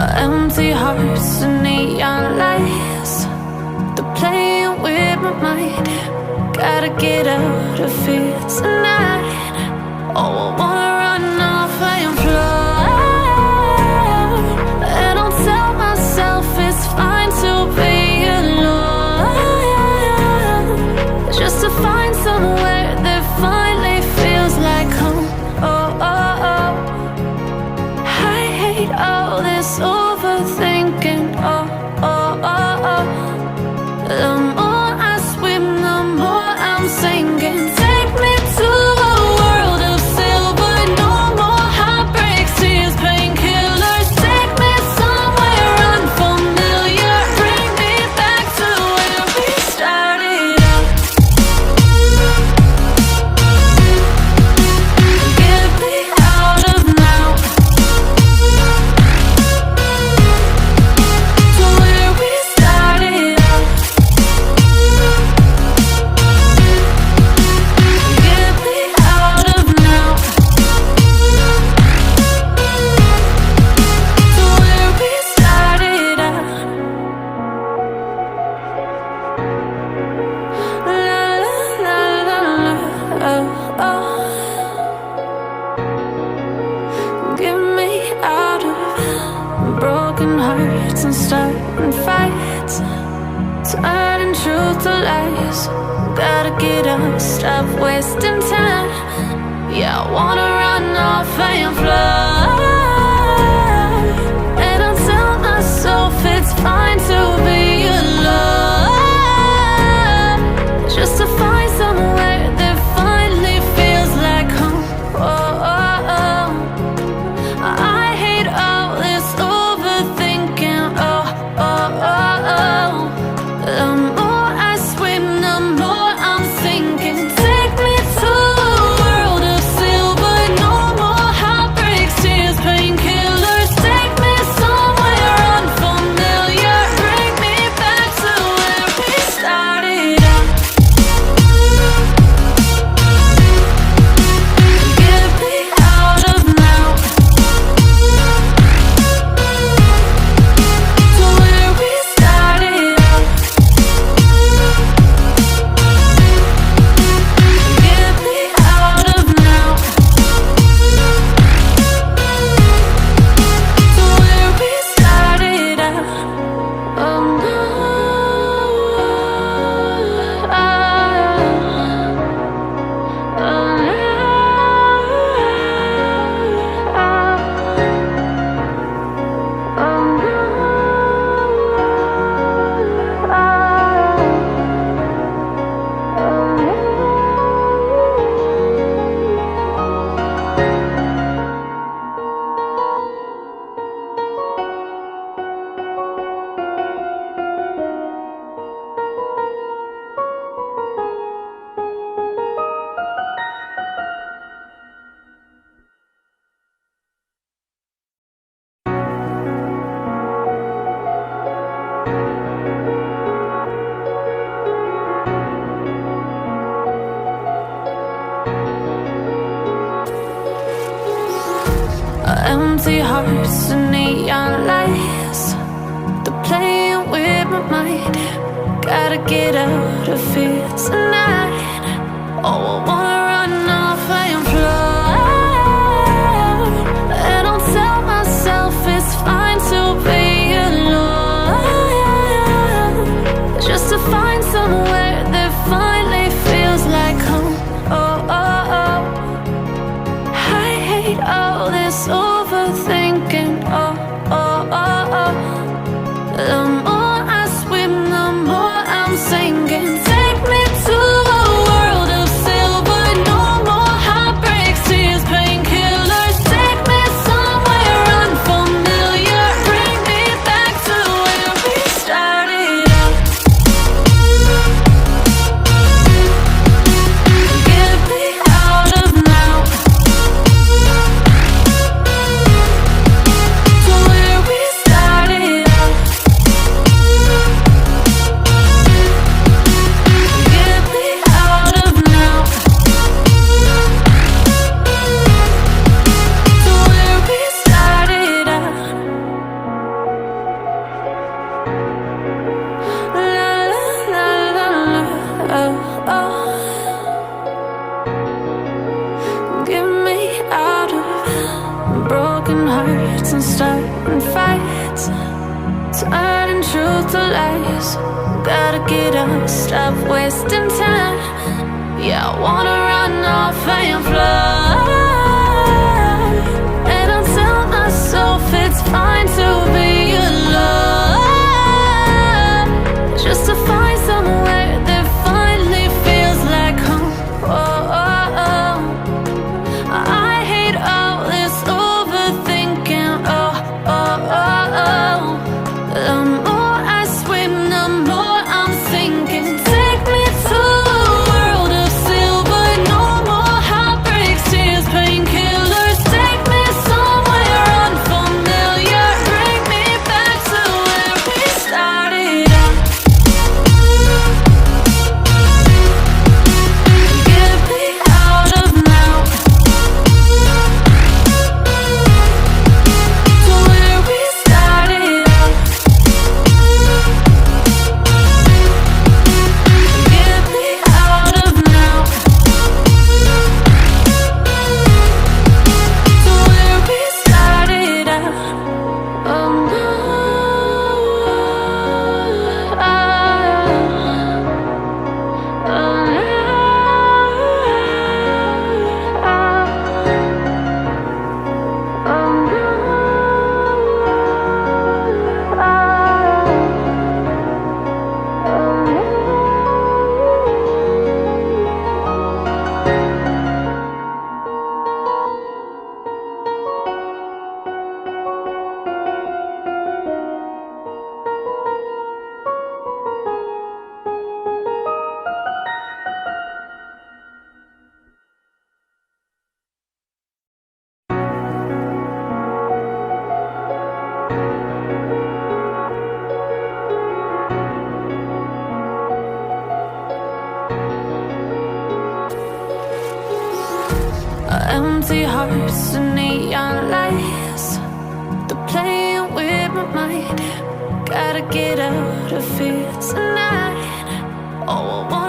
Empty hearts and neon lights, they're playing with my mind. Gotta get out of here tonight. Oh, I wanna run off and fly. And I'll tell myself it's fine to be alone, just to find somewhere that finally feels like home. Oh, oh, oh. I hate all this overthinking. Oh, oh, oh, oh. The more I swim, the more I'm sinking. Take me to a world of silver. No more heartbreaks, tears, painkillers. Take me somewhere unfamiliar. Bring me back to where we started out. Get me out of now, to where we started out. Get me out of now, to where we started out. La la la la la, oh, oh. Get me out of broken hearts and starting fights, turning truth to lies. Gotta get up, stop wasting time. Yeah, I wanna run off and fly. And I'll tell myself it's fine to be alone, just to find somewhere that finally feels like home. Oh, oh, oh. I hate all this overthinking. Oh, oh, oh, oh. The more I swim, the more I'm sinking. Take me to a world of silver. No more heartbreaks, tears, painkillers. Take me somewhere unfamiliar. Bring me back to where we started out. Get me out of now, to where we started out. Get me out of now, to where we started out. Oh no, empty hearts and neon lights, they're playing with my mind. Gotta get out of here tonight. Oh, I wanna run off and fly. And I'll tell myself it's fine to be alone, just to find somewhere that finally feels like home. Oh, oh, oh. I hate all this overthinking. Oh, oh, oh, oh. The more I swim, the more I'm sinking. Take me to a world of silver. No more heartbreaks, tears, painkillers. Take me somewhere unfamiliar. Bring me back to where we started out. Get me out of now, nights and starting fights, turning truth to lies. Gotta get up, stop wasting time. Yeah, I wanna run off and fly. And I'll tell myself it's fine to be alone, just to find somewhere that finally feels like home. Oh, oh, oh. I hate all this overthinking. Oh, oh, oh, oh. The more I swim, the more I'm sinking. Take me to a world of silver. No more heartbreaks, tears, painkillers. Take me somewhere unfamiliar. Bring me back to where we started out. Get me out of now, to where we started out. Get me out of now, to where we started out. Oh no, empty hearts and neon lights, they're playing with my mind. Gotta get out of here tonight. Oh, I want